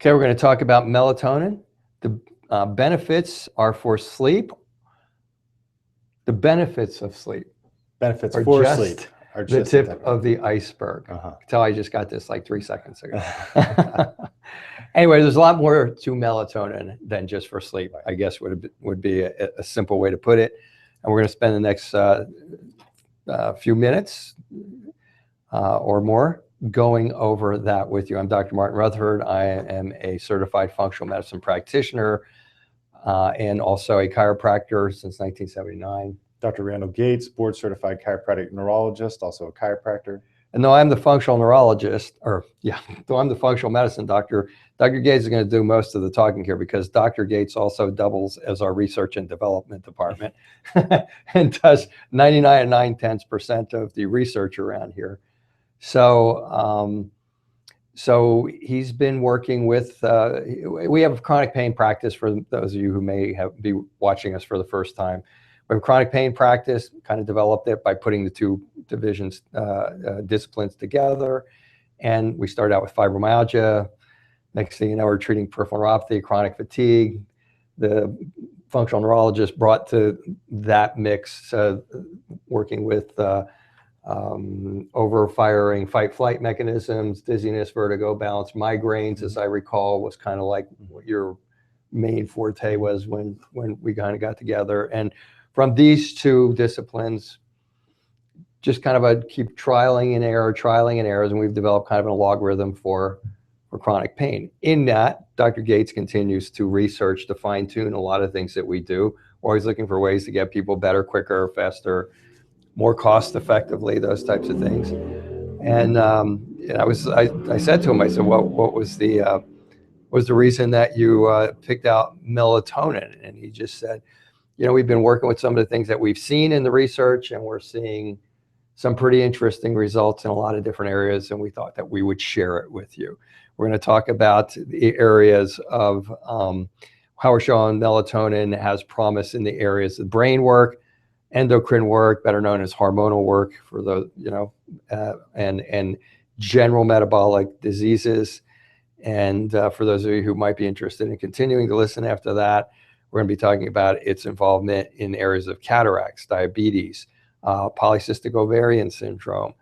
Okay, we're going to talk about melatonin. The benefits are for sleep. The benefits of sleep Benefits are for just sleep are the just the tip of the iceberg. Uh-huh. Tell I just got this like 3 seconds ago. Anyway, there's a lot more to melatonin than just for sleep, I guess would be a simple way to put it. And we're going to spend the next few minutes or more going over that with you. I'm Dr. Martin Rutherford. I am a certified functional medicine practitioner and also a chiropractor since 1979. Dr. Randall Gates, board certified chiropractic neurologist, also a chiropractor. And though I'm the functional neurologist, though I'm the functional medicine doctor, Dr. Gates is going to do most of the talking here because Dr. Gates also doubles as our research and development department and does 99 and 9/10% of the research around here. So, so he's been working with, we have a chronic pain practice for those of you who may be watching us for the first time. We have a chronic pain practice, kind of developed it by putting the two divisions, disciplines together. And we started out with fibromyalgia. Next thing you know, we're treating peripheral neuropathy, chronic fatigue. The functional neurologist brought to that mix, working with overfiring fight-flight mechanisms, dizziness, vertigo, balance, migraines, as I recall, was kind of like what your main forte was when we kind of got together. And from these two disciplines, just kind of keep trialing and errors, and we've developed kind of an algorithm for chronic pain. In that, Dr. Gates continues to research, to fine-tune a lot of things that we do. We're always looking for ways to get people better, quicker, faster, more cost effectively, those types of things. And I said to him, I said, what was the reason that you picked out melatonin? And he just said, we've been working with some of the things that we've seen in the research, and we're seeing some pretty interesting results in a lot of different areas, and we thought that we would share it with you. We're going to talk about the areas of how we're showing melatonin has promise in the areas of brain work, endocrine work, better known as hormonal work for those, and general metabolic diseases. And for those of you who might be interested in continuing to listen after that, we're going to be talking about its involvement in areas of cataracts, diabetes, polycystic ovarian syndrome,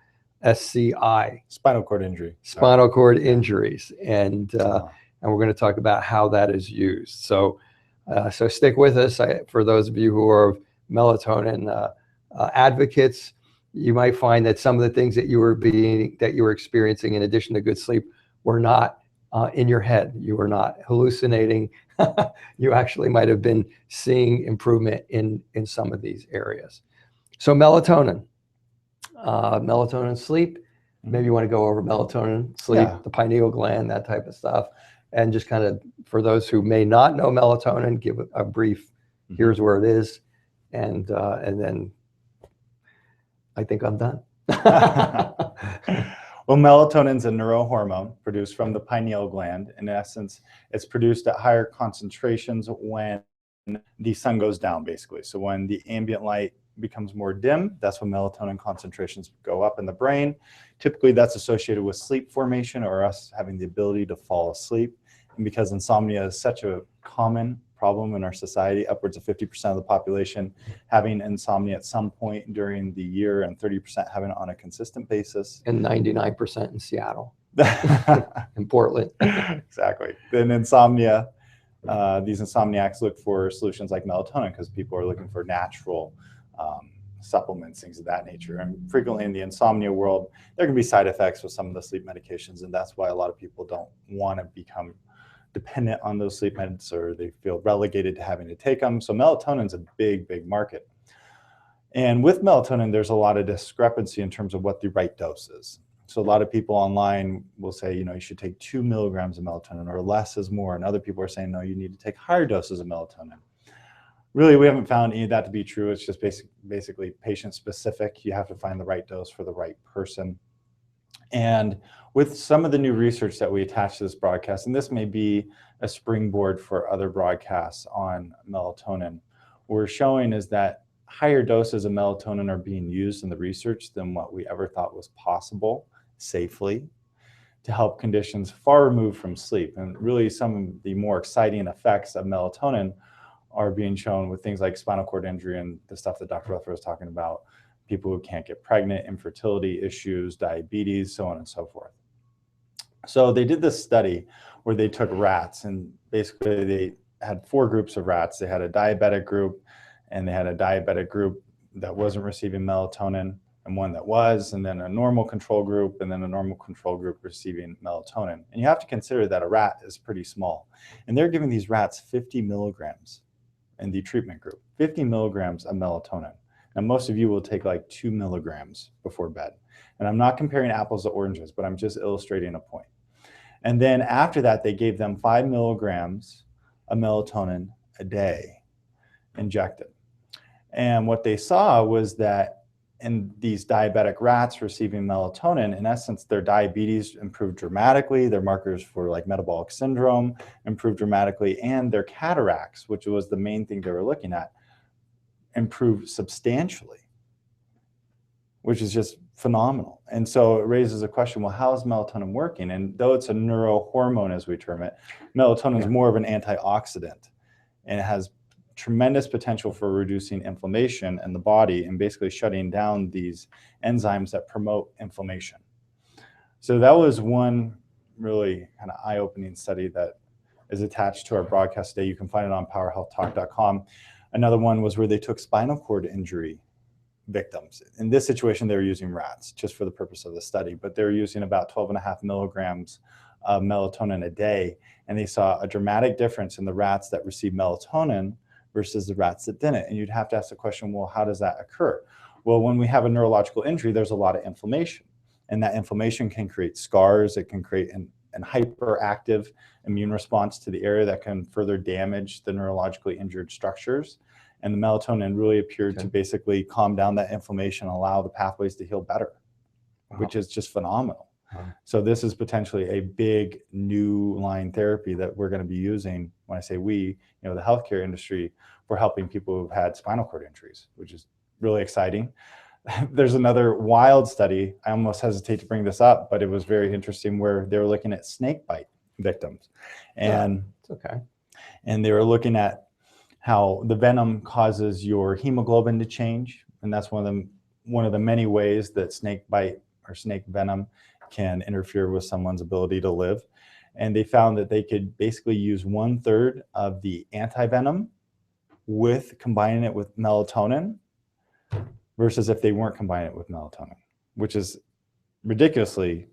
SCI, spinal cord injury, injuries, and we're going to talk about how that is used. So stick with us. For those of you who are melatonin advocates, you might find that some of the things that you were experiencing, in addition to good sleep, were not in your head. You were not hallucinating. You actually might have been seeing improvement in some of these areas. So melatonin, sleep. Maybe you want to go over melatonin, sleep, the pineal gland, that type of stuff, and just kind of, for those who may not know melatonin, give a brief. Here's where it is, and then I think I'm done. Well, melatonin is a neurohormone produced from the pineal gland. In essence, it's produced at higher concentrations when the sun goes down, basically. So when the ambient light becomes more dim, that's when melatonin concentrations go up in the brain. Typically, that's associated with sleep formation or us having the ability to fall asleep. And because insomnia is such a common problem in our society, upwards of 50% of the population having insomnia at some point during the year, and 30% having it on a consistent basis. And 99% in Seattle, in Portland. Exactly. Then insomnia, these insomniacs look for solutions like melatonin because people are looking for natural supplements, things of that nature. And frequently in the insomnia world, there can be side effects with some of the sleep medications, and that's why a lot of people don't want to become dependent on those sleep meds, or they feel relegated to having to take them. So melatonin is a big, big market. And with melatonin, there's a lot of discrepancy in terms of what the right dose is. So a lot of people online will say, you should take 2 milligrams of melatonin, or less is more. And other people are saying, no, you need to take higher doses of melatonin. Really, we haven't found any of that to be true. It's just basically patient specific. You have to find the right dose for the right person. And with some of the new research that we attach to this broadcast, and this may be a springboard for other broadcasts on melatonin, what we're showing is that higher doses of melatonin are being used in the research than what we ever thought was possible safely. to help conditions far removed from sleep. And really some of the more exciting effects of melatonin are being shown with things like spinal cord injury and the stuff that Dr. Rutherford was talking about, people who can't get pregnant, infertility issues, diabetes, so on and so forth. So they did this study where they took rats, and basically they had 4 groups of rats. They had a diabetic group, and they had a diabetic group that wasn't receiving melatonin, and one that was, and then a normal control group, and then a normal control group receiving melatonin. And you have to consider that a rat is pretty small. And they're giving these rats 50 milligrams in the treatment group, 50 milligrams of melatonin. Now, most of you will take like 2 milligrams before bed. And I'm not comparing apples to oranges, but I'm just illustrating a point. And then after that, they gave them 5 milligrams of melatonin a day injected. And what they saw was that in these diabetic rats receiving melatonin, in essence, their diabetes improved dramatically, their markers for like metabolic syndrome improved dramatically, and their cataracts, which was the main thing they were looking at, improved substantially, which is just phenomenal. And so it raises a question, well, how is melatonin working? And though it's a neurohormone, as we term it, melatonin is more of an antioxidant, and it has tremendous potential for reducing inflammation in the body and basically shutting down these enzymes that promote inflammation. So that was one really kind of eye-opening study that is attached to our broadcast today. You can find it on powerhealthtalk.com. Another one was where they took spinal cord injury victims. In this situation, they were using rats just for the purpose of the study, but they were using about 12.5 milligrams of melatonin a day. And they saw a dramatic difference in the rats that received melatonin versus the rats that didn't. And you'd have to ask the question, well, how does that occur? Well, when we have a neurological injury, there's a lot of inflammation. And that inflammation can create scars. It can create an hyperactive immune response to the area that can further damage the neurologically injured structures. And the melatonin really appeared to basically calm down that inflammation and allow the pathways to heal better, which is just phenomenal. So this is potentially a big new line therapy that we're going to be using. When I say we, the healthcare industry, for helping people who've had spinal cord injuries, which is really exciting. There's another wild study. I almost hesitate to bring this up, but it was very interesting, where they were looking at snake bite victims, and and they were looking at how the venom causes your hemoglobin to change, and that's one of the many ways that snake bite or snake venom can interfere with someone's ability to live. And they found that they could basically use 1/3 of the antivenom with combining it with melatonin versus if they weren't combining it with melatonin, which is ridiculously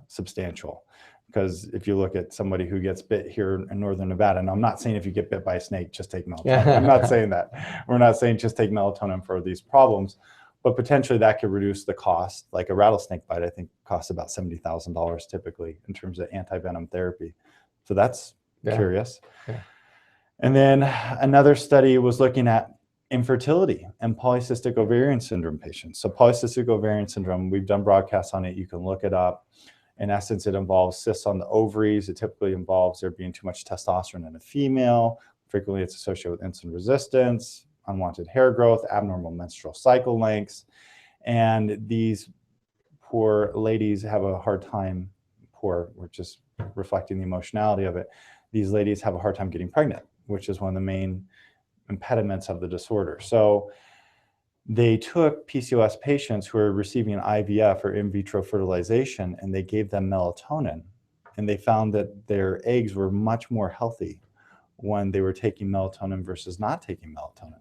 substantial. Because if you look at somebody who gets bit here in Northern Nevada, and I'm not saying if you get bit by a snake, just take melatonin. I'm not saying that. We're not saying just take melatonin for these problems. But potentially that could reduce the cost. Like a rattlesnake bite, I think, costs about $70,000 typically in terms of antivenom therapy. So that's curious. And then another study was looking at infertility and polycystic ovarian syndrome patients. So polycystic ovarian syndrome, we've done broadcasts on it. You can look it up. In essence, it involves cysts on the ovaries. It typically involves there being too much testosterone in a female. Frequently, it's associated with insulin resistance, unwanted hair growth, abnormal menstrual cycle lengths. And these poor ladies have a hard time, we're just reflecting the emotionality of it. These ladies have a hard time getting pregnant, which is one of the main impediments of the disorder. So they took PCOS patients who were receiving IVF or in vitro fertilization, and they gave them melatonin. And they found that their eggs were much more healthy when they were taking melatonin versus not taking melatonin.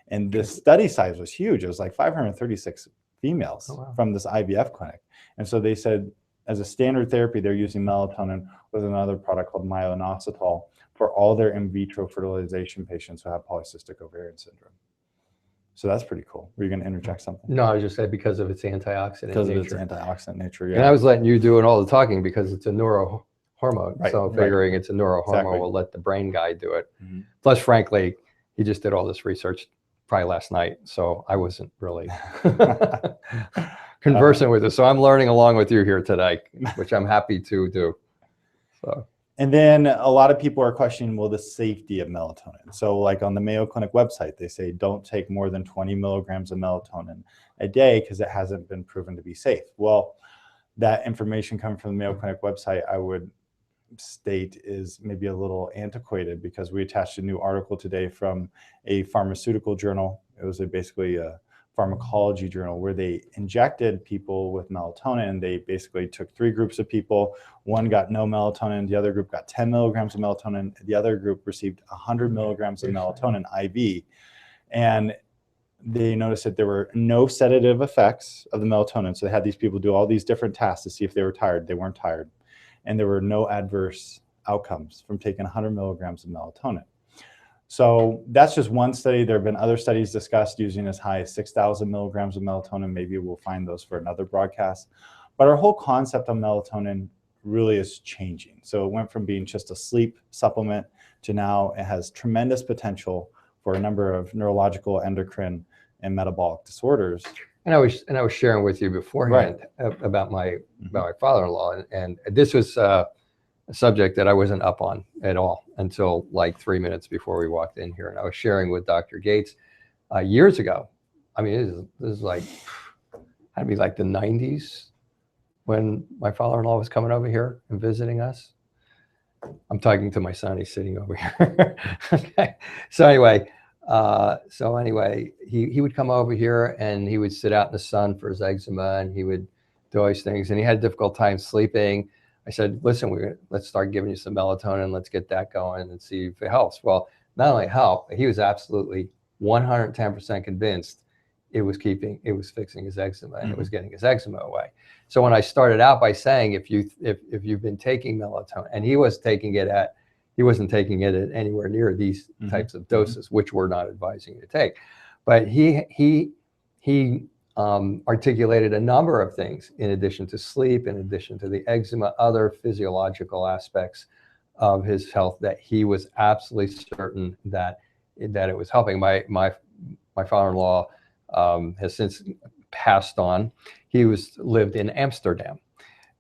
And this study size was huge. It was like 536 females from this IVF clinic. And so they said, as a standard therapy, they're using melatonin with another product called myo-inositol for all their in vitro fertilization patients who have polycystic ovarian syndrome. So that's pretty cool. Were you going to interject something? No, I was just saying because of its antioxidant because nature. Of its antioxidant nature, And I was letting you do all the talking because it's a neurohormone. So figuring it's a neurohormone, we'll let the brain guy do it. Plus, frankly, he just did all this research probably last night, so I wasn't really conversant with it. So I'm learning along with you here today, which I'm happy to do. So. And then a lot of people are questioning, well, the safety of melatonin. So like on the Mayo Clinic website, they say don't take more than 20 milligrams of melatonin a day because it hasn't been proven to be safe. Well, that information coming from the Mayo Clinic website, I would state is maybe a little antiquated, because we attached a new article today from a pharmaceutical journal. It was basically a pharmacology journal where they injected people with melatonin. They basically took 3 groups of people. One got no melatonin, the other group got 10 milligrams of melatonin, the other group received 100 milligrams of melatonin IV. And they noticed that there were no sedative effects of the melatonin. So they had these people do all these different tasks to see if they were tired. They weren't tired. And there were no adverse outcomes from taking 100 milligrams of melatonin. So that's just one study. There have been other studies discussed using as high as 6,000 milligrams of melatonin. Maybe we'll find those for another broadcast. But our whole concept of melatonin really is changing. So it went from being just a sleep supplement to now it has tremendous potential for a number of neurological, endocrine, and metabolic disorders. And I was sharing with you beforehand about my father-in-law, and this was a subject that I wasn't up on at all until like 3 minutes before we walked in here. And I was sharing with Dr. Gates years ago. I mean, this is like, had to be like the 90s when my father-in-law was coming over here and visiting us. I'm talking to my son, he's sitting over here. Okay. So anyway, he would come over here and he would sit out in the sun for his eczema, and he would do all these things, and he had a difficult time sleeping. I said, listen, let's start giving you some melatonin. Let's get that going and see if it helps. Well, not only help, he was absolutely 110% convinced it was fixing his eczema, and it was getting his eczema away. So when I started out by saying, if you've been taking melatonin, and he wasn't taking it at anywhere near these types of doses, which we're not advising you to take, but he articulated a number of things in addition to sleep, in addition to the eczema, other physiological aspects of his health that he was absolutely certain that it was helping. My father-in-law has since passed on. He lived in Amsterdam,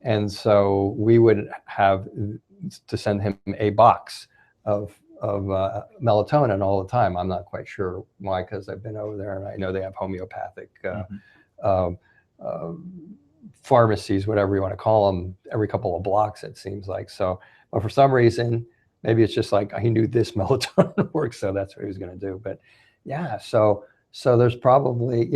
and so we would have to send him a box of melatonin all the time. I'm not quite sure why, because I've been over there and I know they have homeopathic pharmacies, whatever you want to call them, every couple of blocks, it seems like. So, but for some reason, maybe it's just like he knew this melatonin works, so that's what he was going to do. But yeah, so there's probably,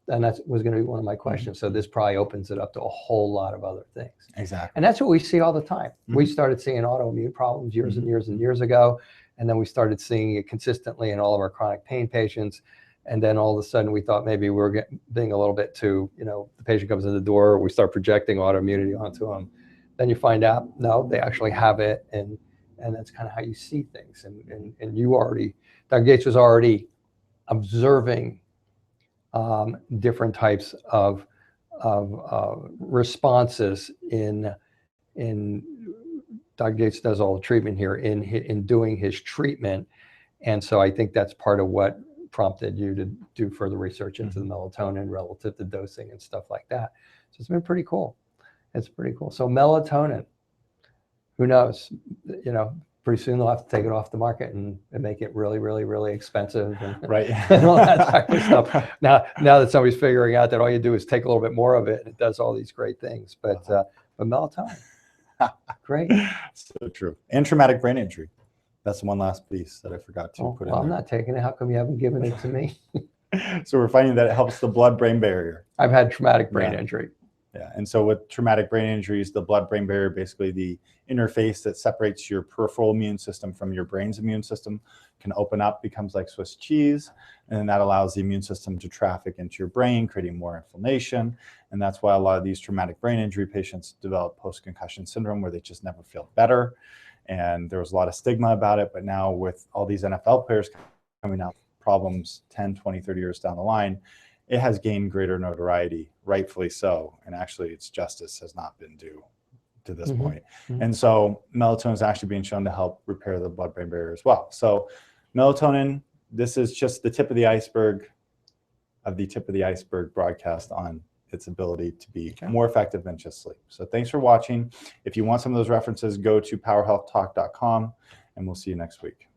and that was going to be one of my questions. So this probably opens it up to a whole lot of other things. Exactly. And that's what we see all the time. We started seeing autoimmune problems years and years and years ago. And then we started seeing it consistently in all of our chronic pain patients. And then all of a sudden we thought maybe we were being a little bit too, the patient comes in the door, we start projecting autoimmunity onto them. Then you find out, no, they actually have it. And that's kind of how you see things. And you already, Dr. Gates was already observing different types of responses in Dr. Gates does all the treatment here in doing his treatment. And so I think that's part of what prompted you to do further research into the melatonin relative to dosing and stuff like that. So it's been pretty cool. It's pretty cool. So melatonin, who knows, pretty soon they'll have to take it off the market and make it really, really, really expensive and, and all that type of stuff. Now that somebody's figuring out that all you do is take a little bit more of it and it does all these great things. But melatonin, great. So true. And traumatic brain injury. That's one last piece that I forgot to put in there. I'm not taking it. How come you haven't given it to me? So we're finding that it helps the blood-brain barrier. I've had traumatic brain injury. Yeah, and so with traumatic brain injuries, the blood-brain barrier, basically the interface that separates your peripheral immune system from your brain's immune system, can open up, becomes like Swiss cheese, and then that allows the immune system to traffic into your brain, creating more inflammation. And that's why a lot of these traumatic brain injury patients develop post-concussion syndrome, where they just never feel better. And there was a lot of stigma about it, but now with all these NFL players coming out, problems 10, 20, 30 years down the line, it has gained greater notoriety, rightfully so. And actually its justice has not been due to this point. And so melatonin is actually being shown to help repair the blood-brain barrier as well. So melatonin, this is just the tip of the iceberg broadcast on its ability to be more effective than just sleep. So thanks for watching. If you want some of those references, go to powerhealthtalk.com and we'll see you next week.